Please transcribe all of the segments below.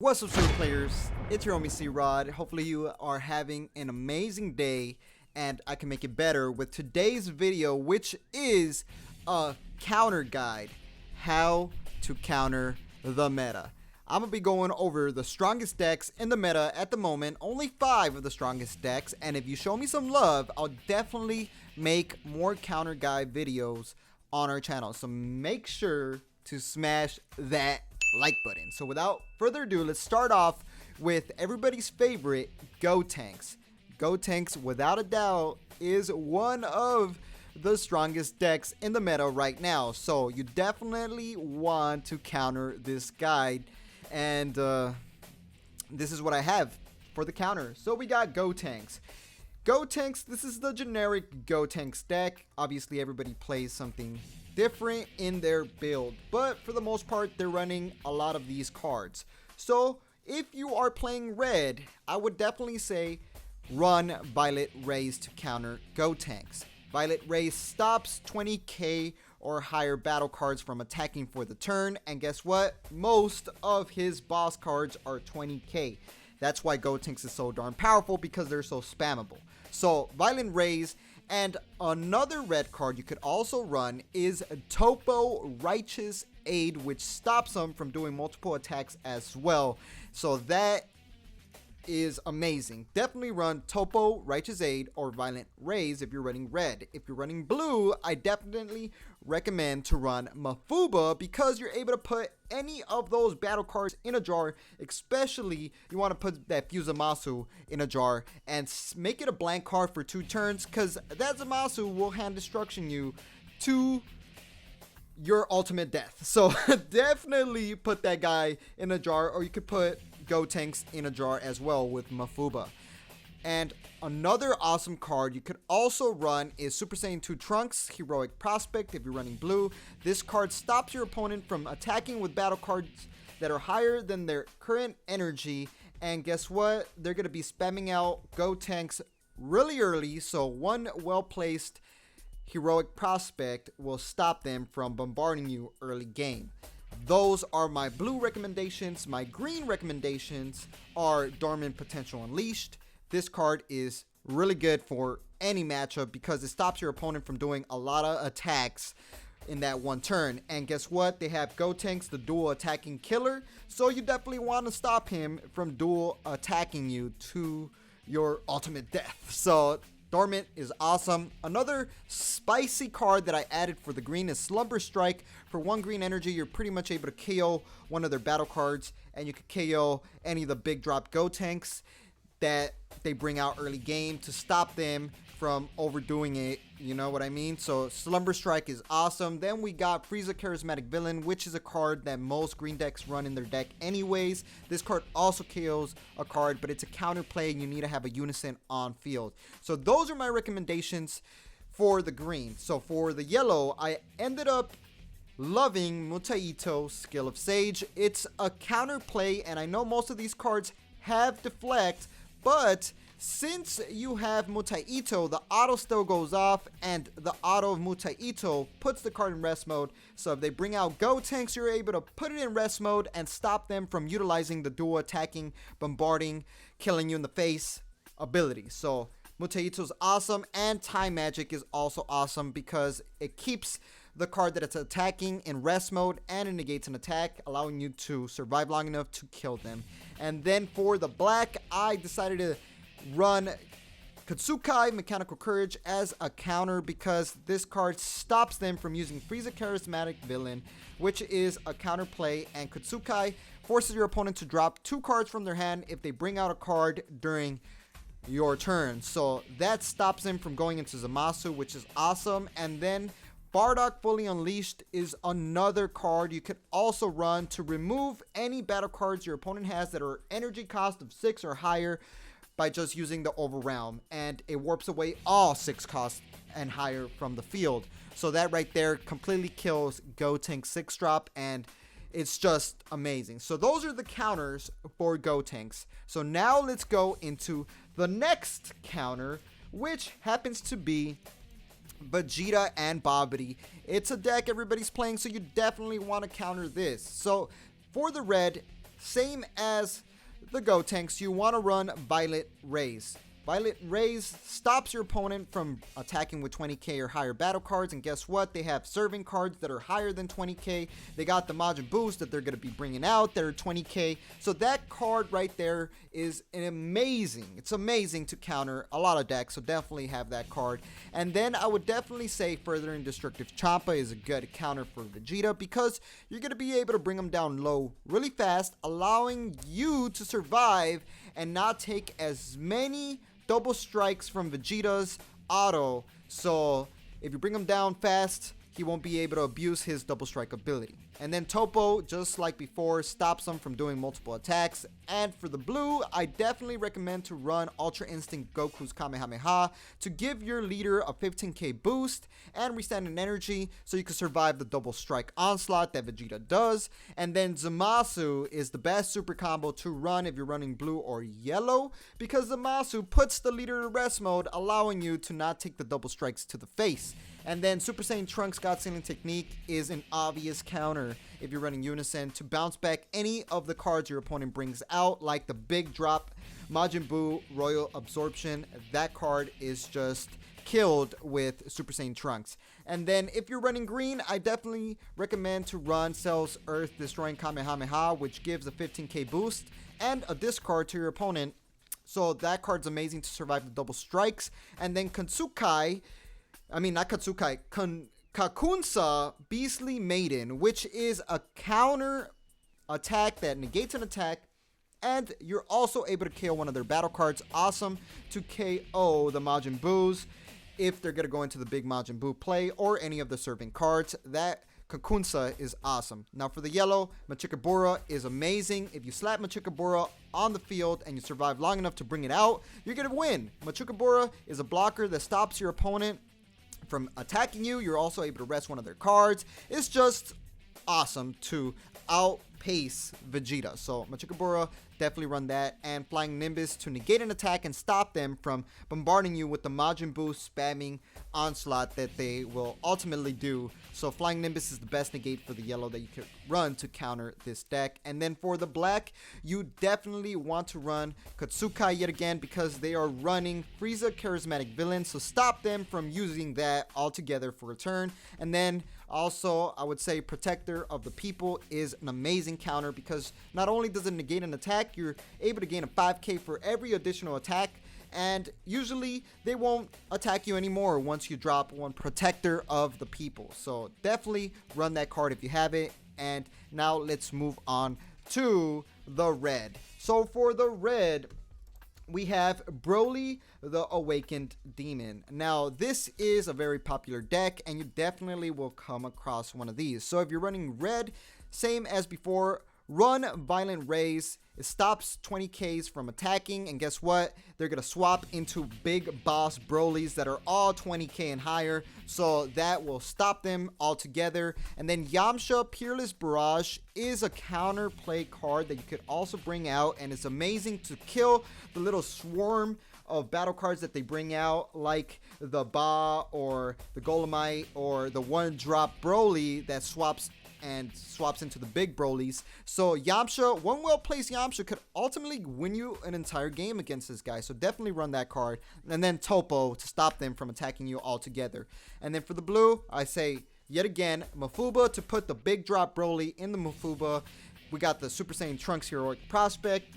What's up, street players? It's your homie C-Rod. Hopefully you are having an amazing day and I can make it better with today's video, which is a counter guide. How to counter the meta. I'm going to be going over the strongest decks in the meta at the moment, only 5 of the strongest decks, and if you show me some love, I'll definitely make more counter guide videos on our channel. So make sure to smash that like button. So without further ado, let's start off with everybody's favorite, Gotenks. Gotenks, without a doubt, is one of the strongest decks in the meta right now. So you definitely want to counter this guide, and this is what I have for the counter. So we got Gotenks. Gotenks, this is the generic Gotenks deck. Obviously everybody plays something different in their build, but for the most part they're running a lot of these cards. So if you are playing red, I would definitely say run Violet Rays to counter Gotenks. Violet Rays stops 20k or higher battle cards from attacking for the turn, and guess what? Most of his boss cards are 20k. That's why Gotenks is so darn powerful, because they're so spammable. So Violet Rays. And another red card you could also run is Topo Righteous Aid, which stops them from doing multiple attacks as well. So that is amazing. Definitely run Topo Righteous Aid or Violent Rays if you're running red. If you're running blue, I definitely recommend to run Mafuba, because you're able to put any of those battle cards in a jar. Especially you want to put that Fusamasu in a jar and make it a blank card for 2 turns, because that Zamasu will hand destruction you to your ultimate death. So definitely put that guy in a jar, or you could put Gotenks in a jar as well with Mafuba. And another awesome card you could also run is Super Saiyan 2 Trunks Heroic Prospect if you're running blue. This card stops your opponent from attacking with battle cards that are higher than their current energy, and guess what? They're going to be spamming out Gotenks really early, so one well placed Heroic Prospect will stop them from bombarding you early game. Those are my blue recommendations. My green recommendations are Dormant Potential Unleashed. This card is really good for any matchup because it stops your opponent from doing a lot of attacks in that one turn. And guess what? They have Gotenks, the dual attacking killer. So you definitely want to stop him from dual attacking you to your ultimate death. So Dormant is awesome. Another spicy card that I added for the green is Slumber Strike. For 1 green energy, you're pretty much able to KO one of their battle cards, and you could KO any of the big drop Gotenks that they bring out early game to stop them from overdoing it, you know what I mean? So Slumber Strike is awesome. Then we got Frieza Charismatic Villain, which is a card that most green decks run in their deck anyways. This card also KOs a card, but it's a counter play and you need to have a unison on field. So those are my recommendations for the green. So for the yellow, I ended up loving Mutaito Skill of Sage. It's a counter play, and I know most of these cards have deflect, but since you have Mutaito, the auto still goes off, and the auto of Mutaito puts the card in rest mode. So if they bring out Gotenks, you're able to put it in rest mode and stop them from utilizing the dual attacking, bombarding, killing you in the face ability. So Mutaito's awesome, and Time Magic is also awesome because it keeps the card that it's attacking in rest mode and it negates an attack, allowing you to survive long enough to kill them. And then for the black, I decided to run Katsukai Mechanical Courage as a counter because this card stops them from using Frieza Charismatic Villain, which is a counter play, and Katsukai forces your opponent to drop 2 cards from their hand if they bring out a card during your turn. So that stops them from going into Zamasu, which is awesome. And then Bardock Fully Unleashed is another card you could also run to remove any battle cards your opponent has that are energy cost of 6 or higher by just using the Overwhelm, and it warps away all 6 costs and higher from the field. So that right there completely kills Gotenks 6-drop, and it's just amazing. So those are the counters for Gotenks. So now let's go into the next counter, which happens to be Vegeta and Babidi. It's a deck everybody's playing, so you definitely want to counter this. So for the red, same as the Gotenks, you want to run Violet Rays. Violet Rays stops your opponent from attacking with 20k or higher battle cards, and guess what? They have serving cards that are higher than 20k. They got the Majin Boos that they're going to be bringing out that are 20k. So that card right there is it's amazing to counter a lot of decks, so definitely have that card. And then I would definitely say Furthering Destructive Champa is a good counter for Vegeta, because you're going to be able to bring them down low really fast, allowing you to survive and not take as many double strikes from Vegeta's auto. So if you bring him down fast, he won't be able to abuse his double strike ability. And then Toppo, just like before, stops him from doing multiple attacks. And for the blue, I definitely recommend to run Ultra Instinct Goku's Kamehameha to give your leader a 15k boost and restand energy so you can survive the double strike onslaught that Vegeta does. And then Zamasu is the best super combo to run if you're running blue or yellow, because Zamasu puts the leader to rest mode, allowing you to not take the double strikes to the face. And then Super Saiyan Trunks God Sealing Technique is an obvious counter if you're running Unison to bounce back any of the cards your opponent brings out, like the big drop Majin Buu Royal Absorption. That card is just killed with Super Saiyan Trunks. And then if you're running green, I definitely recommend to run Cell's Earth Destroying Kamehameha, which gives a 15k boost and a discard to your opponent. So that card's amazing to survive the double strikes. And then Kakunsa Beastly Maiden, which is a counter attack that negates an attack, and you're also able to KO one of their battle cards. Awesome to KO the Majin Boos if they're going to go into the big Majin Buu play or any of the serving cards. That Kakunsa is awesome. Now for the yellow, Machikabura is amazing. If you slap Machikabura on the field and you survive long enough to bring it out, you're going to win. Machikabura is a blocker that stops your opponent from attacking you. You're also able to rest one of their cards. It's just awesome to outpace Vegeta. So Machikabura, definitely run that. And Flying Nimbus to negate an attack and stop them from bombarding you with the Majin Buu spamming onslaught that they will ultimately do. So Flying Nimbus is the best negate for the yellow that you could run to counter this deck. And then for the black, you definitely want to run Katsukai yet again, because they are running Frieza Charismatic Villain, so stop them from using that altogether for a turn. And then also, I would say Protector of the People is an amazing counter, because not only does it negate an attack, you're able to gain a 5k for every additional attack, and usually they won't attack you anymore once you drop one Protector of the People. So definitely run that card if you have it. And now let's move on to the red. So for the red, we have Broly, the Awakened Demon. Now, this is a very popular deck, and you definitely will come across one of these. So if you're running red, same as before, run Violent Rays. It stops 20Ks from attacking, and guess what? They're going to swap into Big Boss Brolys that are all 20k and higher, so that will stop them altogether. And then Yamcha Peerless Barrage is a counterplay card that you could also bring out, and it's amazing to kill the little swarm of battle cards that they bring out, like the Ba or the Golemite or the one drop Broly that swaps into the big Brolys. So Yamcha, one well-placed Yamcha could ultimately win you an entire game against this guy. So definitely run that card. And then Toppo to stop them from attacking you altogether. And then for the blue, I say yet again, Mafuba to put the big drop Broly in the Mafuba. We got the Super Saiyan Trunks Heroic Prospect.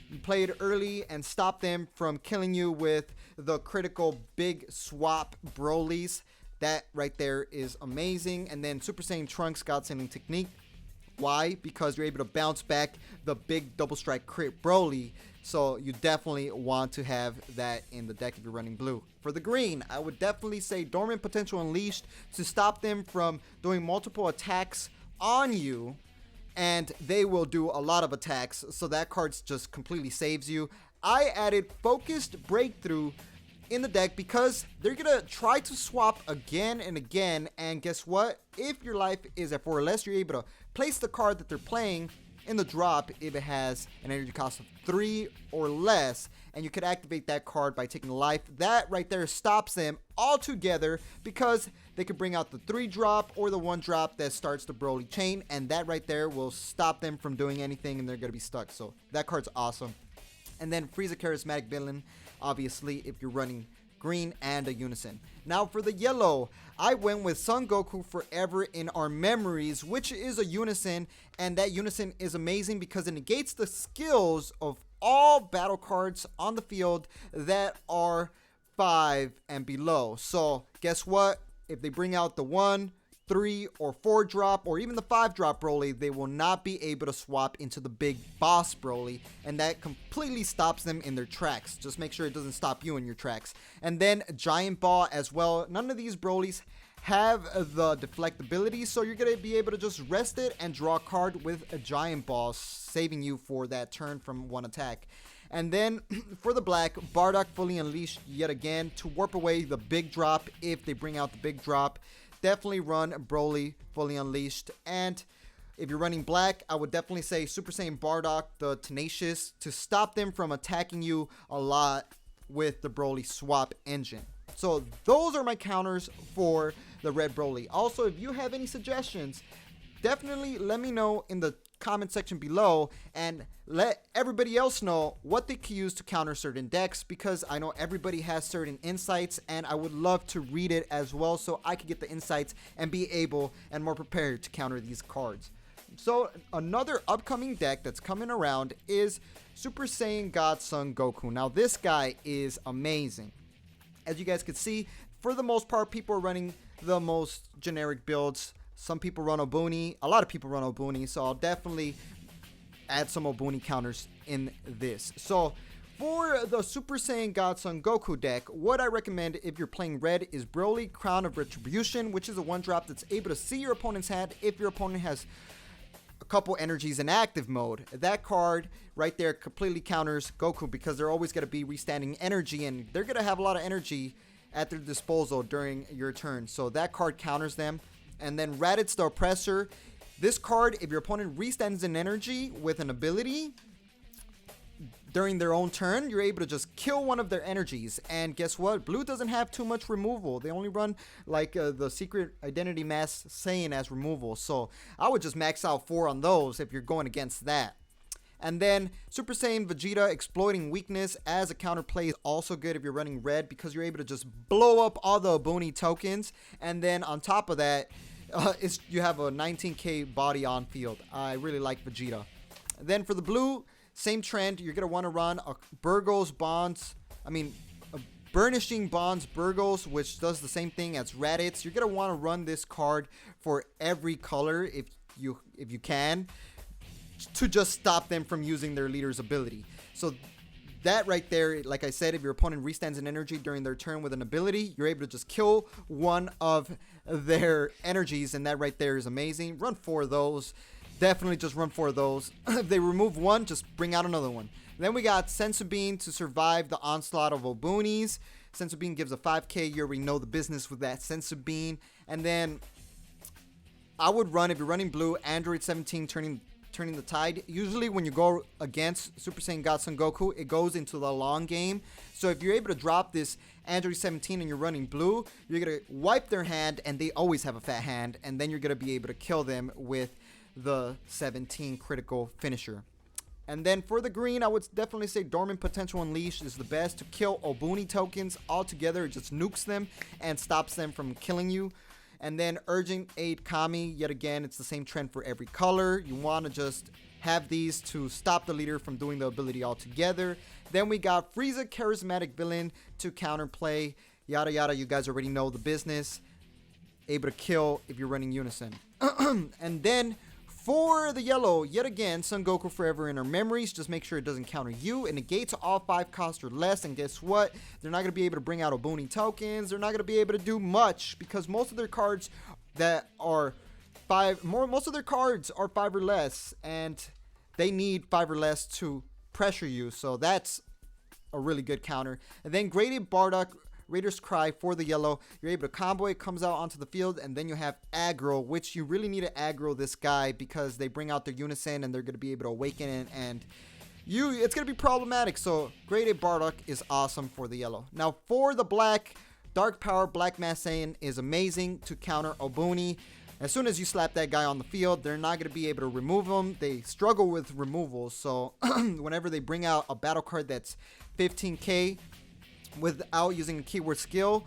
You play it early and stop them from killing you with the critical big swap Brolys. That right there is amazing. And then Super Saiyan Trunks God Sealing Technique. Why? Because you're able to bounce back the big double strike crit Broly. So you definitely want to have that in the deck if you're running blue. For the green, I would definitely say Dormant Potential Unleashed to stop them from doing multiple attacks on you. And they will do a lot of attacks. So that card just completely saves you. I added Focused Breakthrough in the deck because they're gonna try to swap again and again, and guess what? If your life is at 4 or less, you're able to place the card that they're playing in the drop if it has an energy cost of 3 or less, and you could activate that card by taking life. That right there stops them altogether because they could bring out the 3-drop or the 1-drop that starts the Broly chain, and that right there will stop them from doing anything, and they're going to be stuck. So that card's awesome. And then Frieza Charismatic Villain, obviously, if you're running green and a Unison. Now for the yellow, I went with Son Goku Forever in Our Memories, which is a Unison, and that Unison is amazing because it negates the skills of all battle cards on the field that are 5 and below. So guess what? If they bring out the 1, 3, or 4-drop, or even the 5-drop Broly, they will not be able to swap into the big boss Broly, and that completely stops them in their tracks. Just make sure it doesn't stop you in your tracks. And then Giant Ball as well. None of these Brolys have the deflect ability, so you're going to be able to just rest it and draw a card with a Giant Ball, saving you for that turn from one attack. And then for the black, Bardock Fully Unleashed yet again to warp away the big drop if they bring out the big drop. Definitely run Broly Fully Unleashed. And if you're running black, I would definitely say Super Saiyan Bardock the Tenacious to stop them from attacking you a lot with the Broly swap engine. So those are my counters for the red Broly. Also, if you have any suggestions, definitely let me know in the comment section below, and let everybody else know what they can use to counter certain decks, because I know everybody has certain insights, and I would love to read it as well so I can get the insights and be able and more prepared to counter these cards. So another upcoming deck that's coming around is Super Saiyan God Son Goku. Now this guy is amazing. As you guys can see, for the most part, people are running the most generic builds. Some people run Obuni. A lot of people run Obuni. So I'll definitely add some Obuni counters in this. So for the Super Saiyan God Son Goku deck, what I recommend if you're playing red is Broly Crown of Retribution, which is a 1-drop that's able to see your opponent's hand if your opponent has a couple energies in active mode. That card right there completely counters Goku because they're always going to be restanding energy, and they're going to have a lot of energy at their disposal during your turn. So that card counters them. And then Raditz the Oppressor. This card, if your opponent restands an energy with an ability during their own turn, you're able to just kill one of their energies. And guess what? Blue doesn't have too much removal. They only run like the Secret Identity Mask Saiyan as removal. So I would just max out 4 on those if you're going against that. And then Super Saiyan Vegeta Exploiting Weakness as a counterplay is also good if you're running red, because you're able to just blow up all the Obuni tokens. And then on top of that, you have a 19k body on field. I really like Vegeta. Then for the blue, same trend. You're going to want to run a Burnishing Bonds Burgos, which does the same thing as Raditz. You're going to want to run this card for every color if you can, to just stop them from using their leader's ability. So that right there, like I said, if your opponent restands an energy during their turn with an ability, you're able to just kill one of their energies, and that right there is amazing. Run 4 of those. Definitely just run 4 of those. If they remove one, just bring out another one. Then we got Senzu Bean to survive the onslaught of Obunis. Senzu Bean gives a 5k. You already know the business with that Senzu Bean. And then I would run, if you're running blue, Android 17 turning the tide. Usually when you go against Super Saiyan God Son Goku, it goes into the long game. So if you're able to drop this Android 17 and you're running blue, you're going to wipe their hand, and they always have a fat hand, and then you're going to be able to kill them with the 17 critical finisher. And then for the green, I would definitely say Dormant Potential Unleashed is the best to kill Obuni tokens altogether. It just nukes them and stops them from killing you. And then Urgent Aid Kami, yet again, it's the same trend for every color. You want to just have these to stop the leader from doing the ability altogether. Then we got Frieza Charismatic Villain to counterplay. Yada yada, you guys already know the business. Able to kill if you're running Unison. And then for the yellow, yet again, Son Goku Forever in Our Memories. Just make sure it doesn't counter you. It negates all 5 cost or less. And guess what? They're not going to be able to bring out Obuni tokens. They're not going to be able to do much, because most of their cards that are 5, most of their cards are 5 or less, and they need 5 or less to pressure you. So that's a really good counter. And then Graded Bardock Raider's Cry for the yellow. You're able to combo it, comes out onto the field, and then you have aggro, which you really need to aggro this guy because they bring out their Unison and they're going to be able to awaken it, and it's going to be problematic. So Graded Bardock is awesome for the yellow. Now for the black, Dark Power Black Mass Saiyan is amazing to counter Obuni. As soon as you slap that guy on the field, they're not going to be able to remove him. They struggle with removals, so whenever they bring out a battle card that's 15k without using a keyword skill,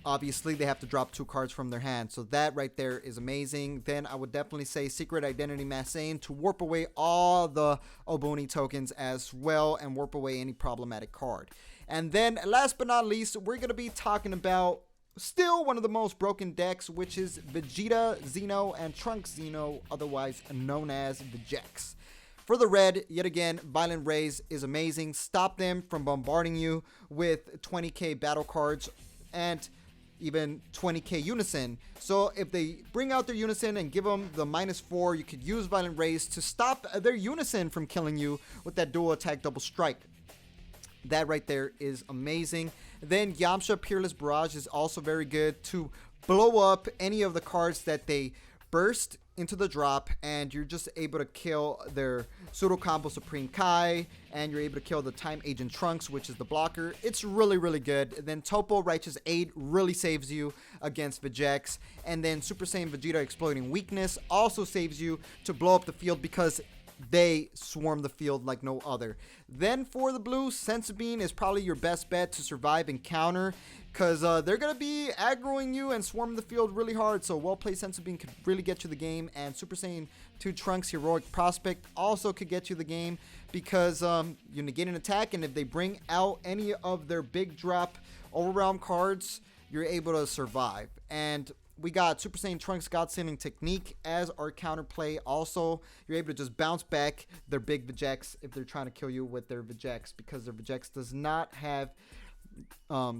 obviously they have to drop 2 cards from their hand. So that right there is amazing. Then I would definitely say Secret Identity Mass Saiyan to warp away all the Obuni tokens as well and warp away any problematic card. And then last but not least, we're going to be talking about still one of the most broken decks, which is Vegeta, Xeno, and Trunks Xeno, otherwise known as Vegex. For the red, yet again, Violent Rays is amazing. Stop them from bombarding you with 20k battle cards and even 20k Unison. So if they bring out their Unison and give them the -4, you could use Violent Rays to stop their Unison from killing you with that dual attack double strike. That right there is amazing. Then Yamcha Peerless Barrage is also very good to blow up any of the cards that they burst into the drop, and you're just able to kill their pseudo combo Supreme Kai, and you're able to kill the Time Agent Trunks, which is the blocker. It's really, really good. Then Topo Righteous Aid really saves you against Vegex, and then Super Saiyan Vegeta Exploding Weakness also saves you to blow up the field because they swarm the field like no other. Then for the blue, Senzu Bean is probably your best bet to survive and counter, because they're going to be aggroing you and swarming the field really hard. So well-played Senzu Bean could really get you the game. And Super Saiyan 2 Trunks Heroic Prospect also could get you the game, because you negate an attack, and if they bring out any of their big drop overwhelm cards, you're able to survive. And we got Super Saiyan Trunks God Sending Technique as our counterplay. Also, you're able to just bounce back their big Vegex if they're trying to kill you with their Vegex, because their Vegex does not have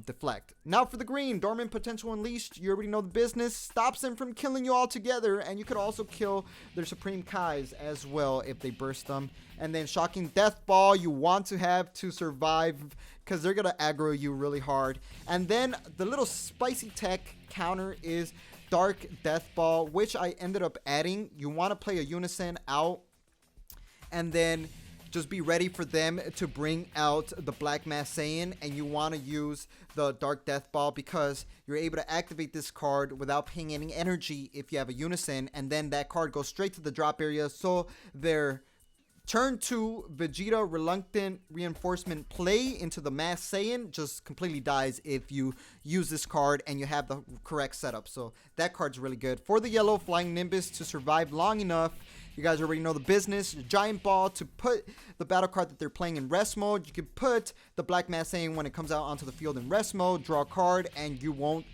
deflect. Now for the green, Dormant Potential Unleashed, you already know the business. Stops them from killing you altogether, and you could also kill their Supreme Kais as well if they burst them. And then Shocking Death Ball, you want to have to survive, because they're going to aggro you really hard. And then the little spicy tech counter is Dark Death Ball, which I ended up adding. You want to play a Unison out, and then just be ready for them to bring out the Black Mass Saiyan, and you want to use the Dark Death Ball because you're able to activate this card without paying any energy if you have a Unison, and then that card goes straight to the drop area. So their turn 2 Vegeta Reluctant Reinforcement play into the Mass Saiyan just completely dies if you use this card and you have the correct setup. So that card's really good. For the yellow, Flying Nimbus to survive long enough. You guys already know the business. Giant Ball to put the battle card that they're playing in rest mode. You can put the Black Mass Saiyan when it comes out onto the field in rest mode, draw a card, and you won't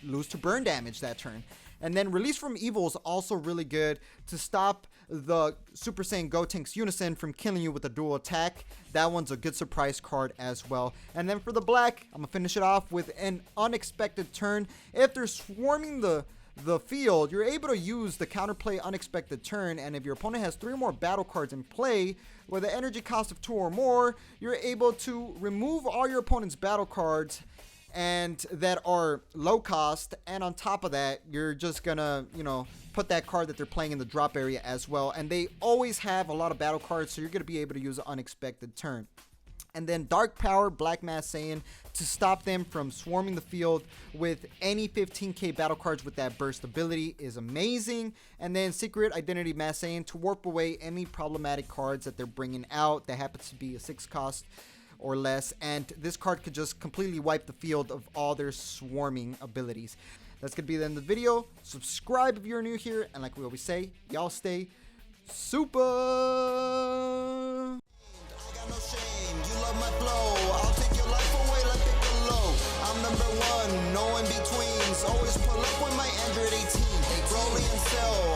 lose to burn damage that turn. And then Release from Evil is also really good to stop the Super Saiyan Gotenks Unison from killing you with a dual attack. That one's a good surprise card as well. And then for the black, I'm going to finish it off with an Unexpected Turn. If they're swarming the field, you're able to use the counterplay Unexpected Turn, and if your opponent has 3 or more battle cards in play with an energy cost of 2 or more, you're able to remove all your opponent's battle cards and that are low cost, and on top of that, you're just gonna, put that card that they're playing in the drop area as well. And they always have a lot of battle cards, so you're gonna be able to use an Unexpected Turn. And then Dark Power Black Mass Saiyan to stop them from swarming the field with any 15k battle cards with that burst ability is amazing. And then Secret Identity Mass Saiyan to warp away any problematic cards that they're bringing out that happens to be a 6 cost or less, and this card could just completely wipe the field of all their swarming abilities. That's gonna be the end of the video. Subscribe if you're new here, and like we always say, y'all stay super. No shame, you love my flow. I'll take your life away like Piccolo. I'm number 1, no in betweens. Always pull up with my Android 18. Rolling in cell.